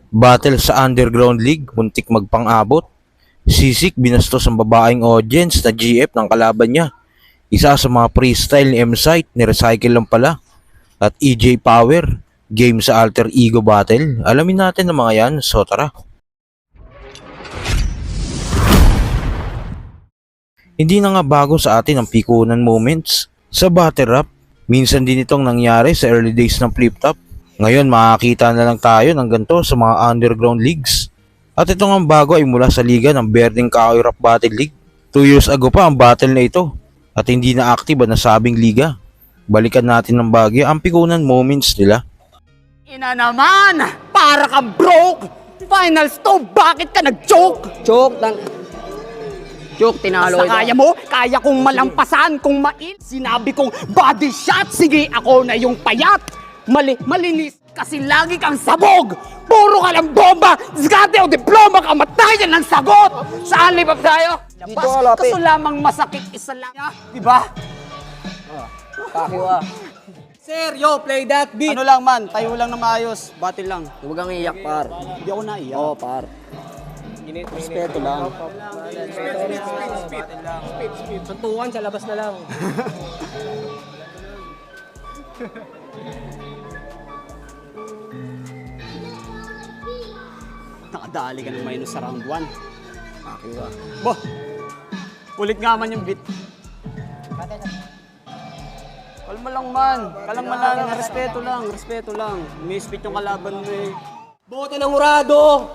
Battle sa Underground League, muntik magpang-abot. Sisik binastos ang babaeng audience na GF ng kalaban niya. Isa sa mga freestyle ni M-Site, ni-recycle lang pala. At EJ Power, game sa alter ego battle. Alamin natin ang mga yan, so tara. Hindi na nga bago sa atin ang pikunan moments sa battle rap. Minsan din itong nangyari sa early days ng flip top. Ngayon makakita na lang tayo ng ganito sa mga underground leagues. At itong ang bago ay mula sa liga ng Berdeng Kahoy Rap Battle League. 2 years ago pa ang battle na ito at hindi na active ang nasabing liga. Balikan natin ng bagyo ang pikunan moments nila. Ina naman! Para ka broke! Finals to! Bakit ka nag-joke? Joke, tinalo Basta kaya mo, kaya kong malampasan kung Sinabi kong body shot, sige ako na yung payat. Malinis kasi lagi kang sabog. Puro ka lang bomba. Diskarte o diploma ka, matayan ng sagot. Saan lipat tayo? Dito ka lapit. Kaso lamang masakit isa lang. Diba? Kakiwa. Sir, yo, play that beat. Ano lang man, tayo lang na maayos. Battle lang. Huwag kang iyak, par. Hindi ako naiyak. Oo, par. Respeto lang. Suntukan sa labas na lang. Nakadali ka ng minus sa round 1. Kakiwa. Boh, ulit nga man yung beat. Kalma lang man. Kalma lang. Respeto lang. Misfit yung kalaban mo eh. Bote ng Urado.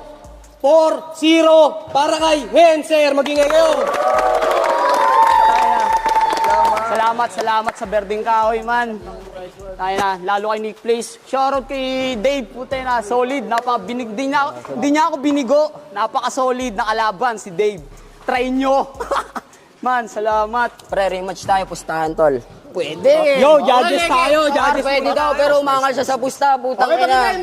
4-0 para kay Henser. Magingay kayo. Salamat sa Berdeng Kahoy man. Tayo na, lalo kay Nick Place. Shoutout kay Dave, puti na, solid. Di niya ako binigo. Napaka-solid na kalaban si Dave. Try nyo. Man, salamat. Pre, rematch tayo, pustahan, tol. Pwede. Yo, judges tayo. Pwede daw, pero umangal siya sa pusta, putang ina.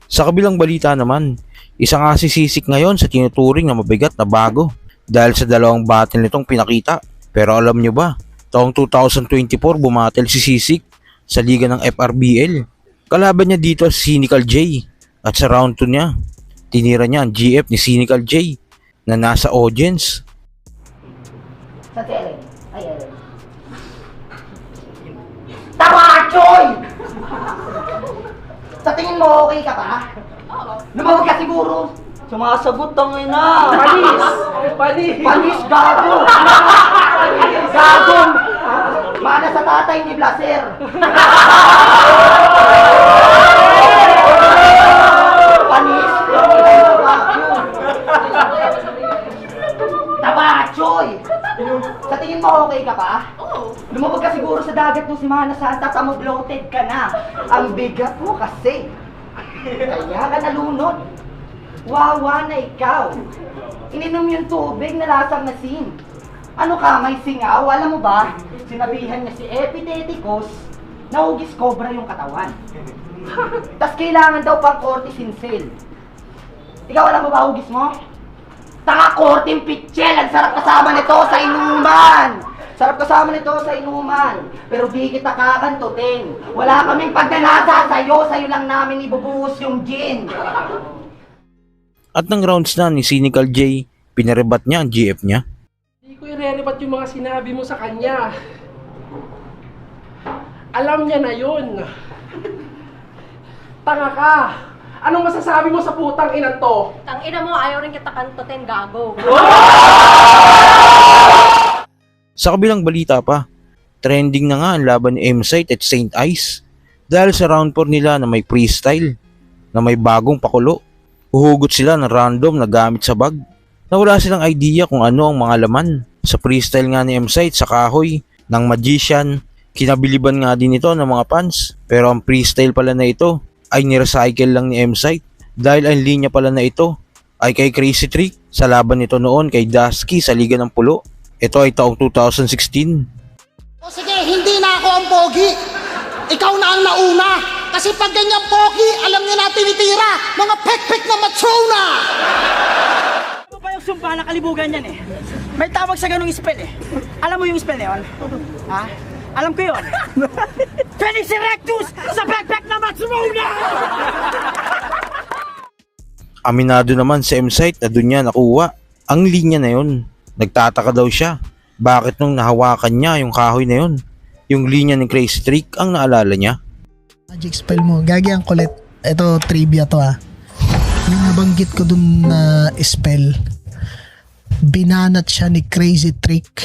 Sa kabilang balita naman, isa nga si Sisik ngayon sa tinuturing na mabigat na bago dahil sa dalawang battle nitong pinakita. Pero alam nyo ba, taong 2024 bumatel si Sisik sa liga ng FRBL. Kalaban niya dito si Cynical J at sa round 2 niya, tinira niya ang GF ni Cynical J na nasa audience. Sa tele. Ay, ay. Tabachoy! Sa tingin mo, okay ka pa? Oo. Lumawag ka siguro. Sumasagot ang ina. Panis, gago. Gagong. Mana sa tatay ni Blaser. Panis. Tabachoy! Sa tingin mo okay ka pa? Oo. Lumabag ka siguro sa dagat nung si Mana Santa, tamo bloated ka na. Ang bigat mo kasi. Kaya ka nalunod. Wawa na ikaw. Ininom yung tubig na lasang asin. Ano ka, may singaw? Alam mo ba, sinabihan niya si Epiteticus na hugis cobra yung katawan. Tas kailangan daw pang cortisin sale. Ikaw alam mo ba hugis mo? Taka-korting pitchel! Ang sarap kasama nito sa inuman! Sarap kasama nito sa inuman. Pero di kita kakantutin. Wala kaming pagdanasa sa'yo. Sa'yo lang namin ibubuhos yung gin. At ng rounds na ni Cynical J, pinarebat niya ang GF niya. Hindi ko i-rerebat yung mga sinabi mo sa kanya. Alam niya na yun. Tanga ka. Anong masasabi mo sa putang ina to? Tangina mo, ayaw rin kita kantutin, gago. Sa kabilang balita pa, trending na nga ang laban ni M-Site at Saint Ice dahil sa round 4 nila na may freestyle na may bagong pakulo. Huhugot sila ng random na gamit sa bag na wala silang idea kung ano ang mga laman. Sa freestyle nga ni M-Site sa kahoy ng magician, kinabiliban nga din ito ng mga fans. Pero ang freestyle pala na ito ay nirecycle lang ni M-Site dahil ang linya pala na ito ay kay Crazy Trick sa laban nito noon kay Dusky sa Liga ng Pulo. Ito ay taong 2016. O sige, hindi na ako ang pogi. Ikaw na ang nauna. Kasi pag ganyan pogi, alam niyo na tinitira. Mga pek-pek na matrona. Ano ba yung sumpa na kalibugan yan eh? May tawag sa ganung spell eh. Alam mo yung spell na yun? Ha? Alam ko yun. Phoenix Erectus sa pek-pek na matrona! Aminado naman sa M-Site na doon niya nakuha ang linya na yun. Nagtataka daw siya, bakit nung nahawakan niya yung kahoy na yun, yung linya ni Crazy Trick ang naalala niya. Magic spell mo. Gagi ang kulit. Ito, trivia to ha. Yung nabanggit ko dun na spell, binanat siya ni Crazy Trick.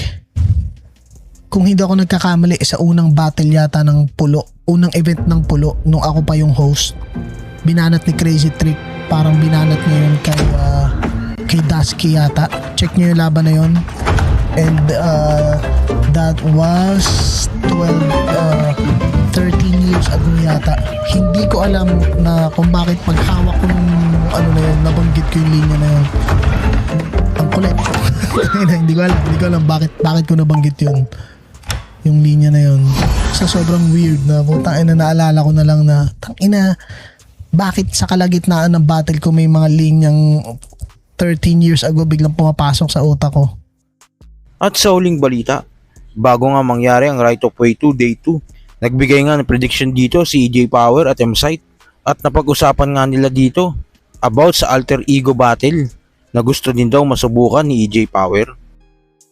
Kung hindi ako nagkakamali, sa unang battle yata ng pulo. Unang event ng pulo, nung ako pa yung host. Binanat ni Crazy Trick. Parang binanat niya yun kay Dusky yata. Check niyo yung laban na yun. And that was 13 years ago yata. Hindi ko alam na kung bakit paghawak ko nung ano na yun, nabanggit ko yung linya na yun. Ang kulit. hindi ko alam bakit ko nabanggit yun. Yung linya na yun. Sa sobrang weird na putang ina, naalala ko na lang na tangina, bakit sa kalagitnaan ng battle ko may mga linyang 13 years ago biglang pumapasok sa utak ko. At sa huling balita, bago nga mangyari ang Right of Way 2 Day 2, nagbigay nga ng prediction dito si EJ Power at M-Site at napag-usapan nga nila dito about sa alter ego battle na gusto din daw masubukan ni EJ Power.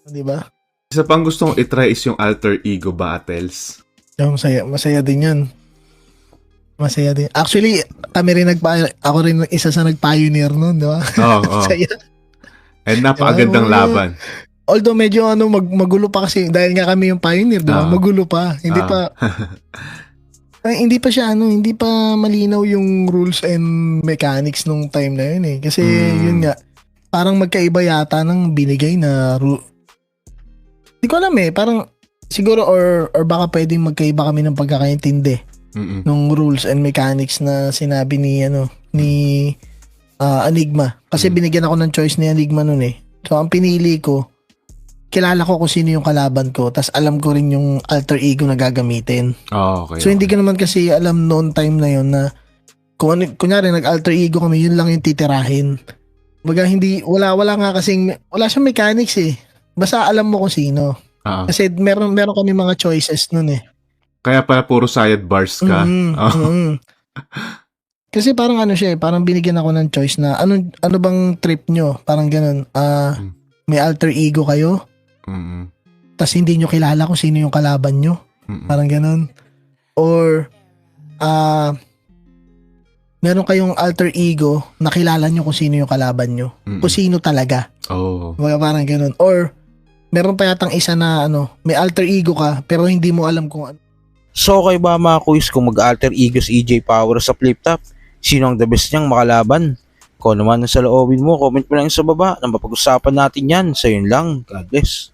Di ba? Isa pang gustong itry is yung alter ego battles. Masaya din yan. Masaya din. Actually, ako rin isa sa nag-pioneer nun, di ba? Oo. Masaya. And napakagandang laban. Although medyo magulo pa kasi dahil nga kami yung pioneer, di ba? Magulo pa. Hindi pa malinaw yung rules and mechanics nung time na yun eh. Kasi yun nga, parang magkaiba yata ng binigay na rule. Hindi ko alam eh, parang siguro or baka pwedeng magkaiba kami ng pagkakaintindi nung rules and mechanics na sinabi ni Enigma. Kasi binigyan ako ng choice ni Enigma nun eh. So ang pinili ko, kilala ko kung sino yung kalaban ko, tas alam ko rin yung alter ego na gagamitin. Oh, okay. So hindi ko naman kasi alam noon time na yun na kunyari nag-alter ego kami, yun lang yung titirahin. Baga wala nga kasing, wala siyang mechanics eh. Basta alam mo kung sino. Kasi meron kami mga choices nun eh. Kaya pala puro sayad bars ka. Kasi parang ano siya eh, parang binigyan ako ng choice na ano bang trip nyo? Parang ganun. May alter ego kayo? Tas hindi nyo kilala kung sino yung kalaban nyo? Parang ganun. Or meron kayong alter ego na kilala nyo kung sino yung kalaban nyo? Kung sino talaga? Parang ganun. Or meron pa yatang isa na may alter ego ka pero hindi mo alam kung ano. So kayo ba mga kuys kung mag-alter ego si EJ Power sa flip top? Sino ang the best niyang makalaban? Kung naman sa loobin mo, comment mo lang sa baba na mapag-usapan natin yan. So yun lang. God bless.